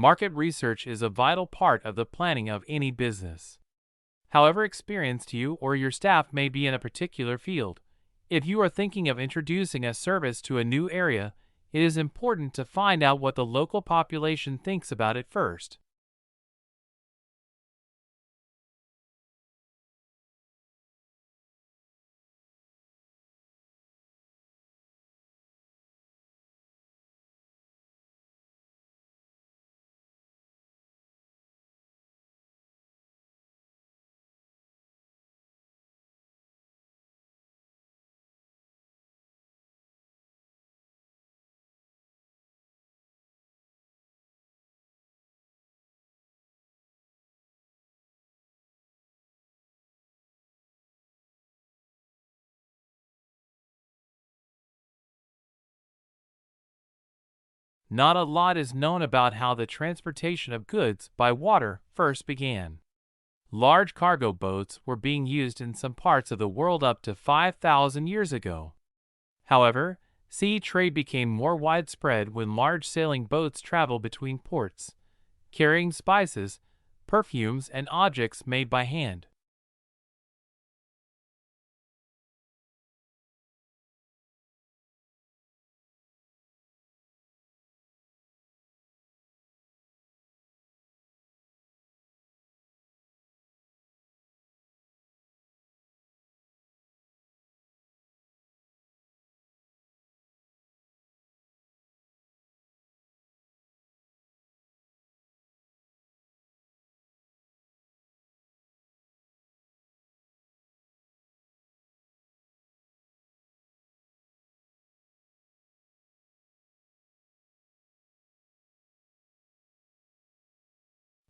Market research is a vital part of the planning of any business. However experienced you or your staff may be in a particular field, if you are thinking of introducing a service to a new area, it is important to find out what the local population thinks about it first. Not a lot is known about how the transportation of goods by water first began. Large cargo boats were being used in some parts of the world up to 5,000 years ago. However, sea trade became more widespread when large sailing boats traveled between ports, carrying spices, perfumes, and objects made by hand.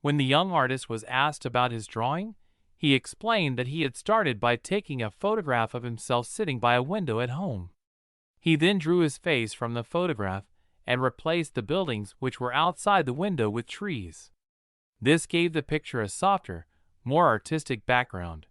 When the young artist was asked about his drawing, he explained that he had started by taking a photograph of himself sitting by a window at home. He then drew his face from the photograph and replaced the buildings which were outside the window with trees. This gave the picture a softer, more artistic background.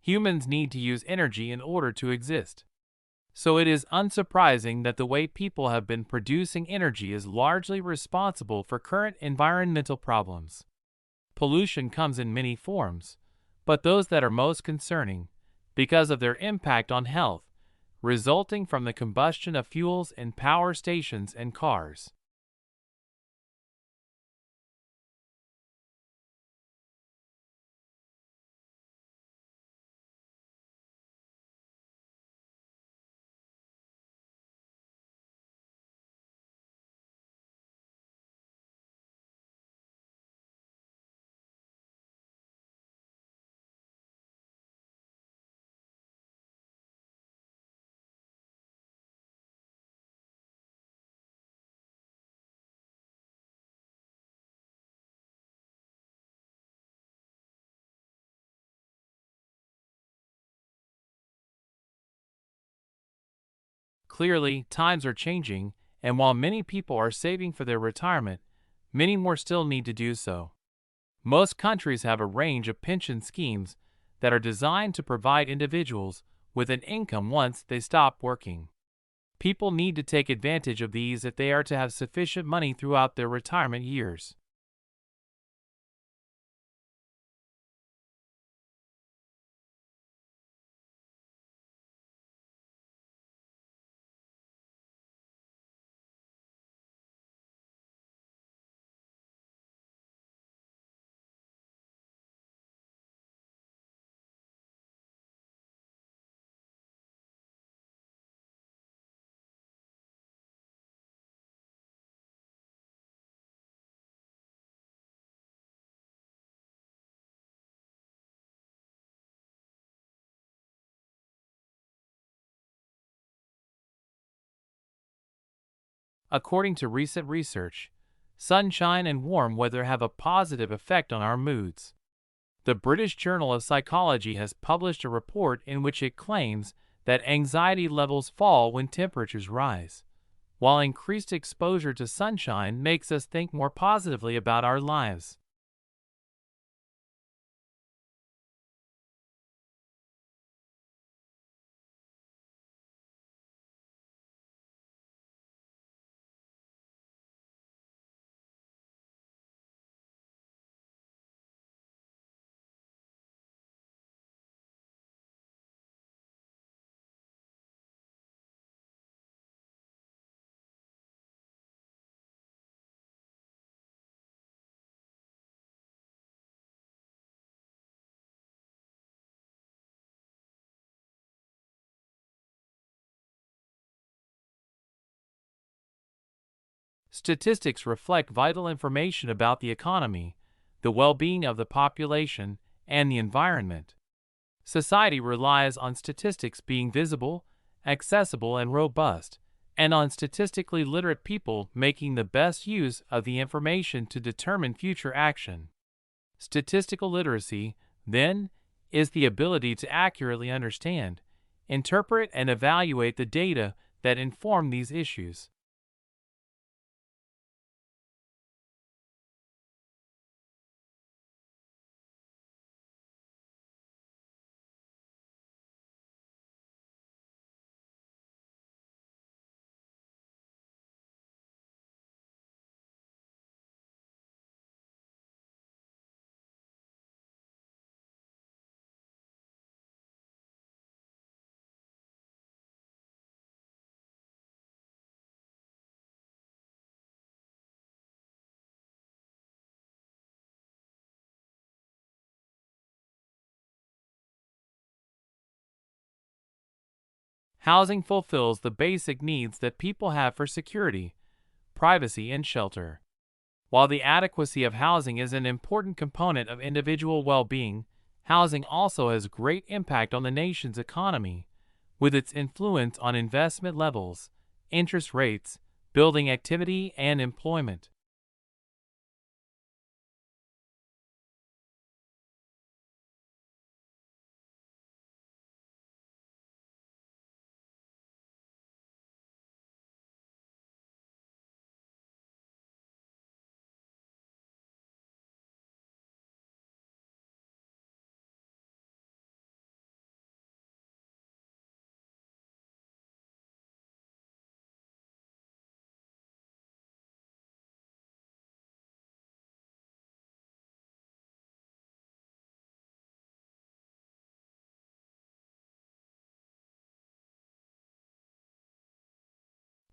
Humans need to use energy in order to exist. So it is unsurprising that the way people have been producing energy is largely responsible for current environmental problems. Pollution comes in many forms, but those that are most concerning, because of their impact on health, resulting from the combustion of fuels in power stations and cars. Clearly, times are changing, and while many people are saving for their retirement, many more still need to do so. Most countries have a range of pension schemes that are designed to provide individuals with an income once they stop working. People need to take advantage of these if they are to have sufficient money throughout their retirement years. According to recent research, sunshine and warm weather have a positive effect on our moods. The British Journal of Psychology has published a report in which it claims that anxiety levels fall when temperatures rise, while increased exposure to sunshine makes us think more positively about our lives. Statistics reflect vital information about the economy, the well-being of the population, and the environment. Society relies on statistics being visible, accessible, and robust, and on statistically literate people making the best use of the information to determine future action. Statistical literacy, then, is the ability to accurately understand, interpret, and evaluate the data that inform these issues. Housing fulfills the basic needs that people have for security, privacy, and shelter. While the adequacy of housing is an important component of individual well-being, housing also has great impact on the nation's economy, with its influence on investment levels, interest rates, building activity, and employment.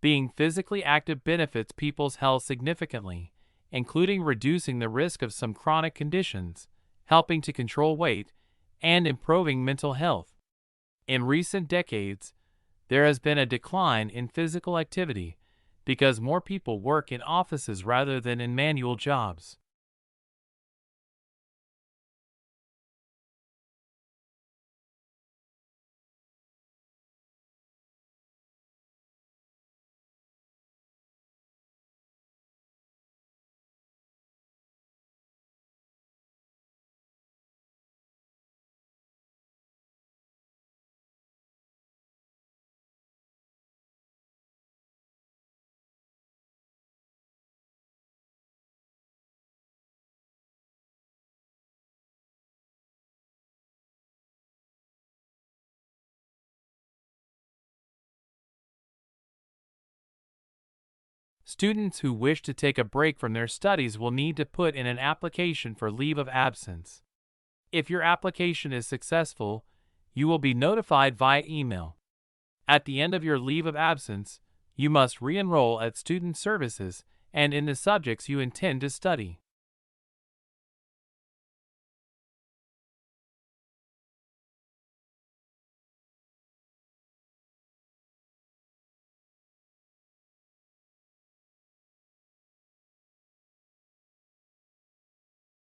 Being physically active benefits people's health significantly, including reducing the risk of some chronic conditions, helping to control weight, and improving mental health. In recent decades, there has been a decline in physical activity because more people work in offices rather than in manual jobs. Students who wish to take a break from their studies will need to put in an application for leave of absence. If your application is successful, you will be notified via email. At the end of your leave of absence, you must re-enroll at student services and in the subjects you intend to study.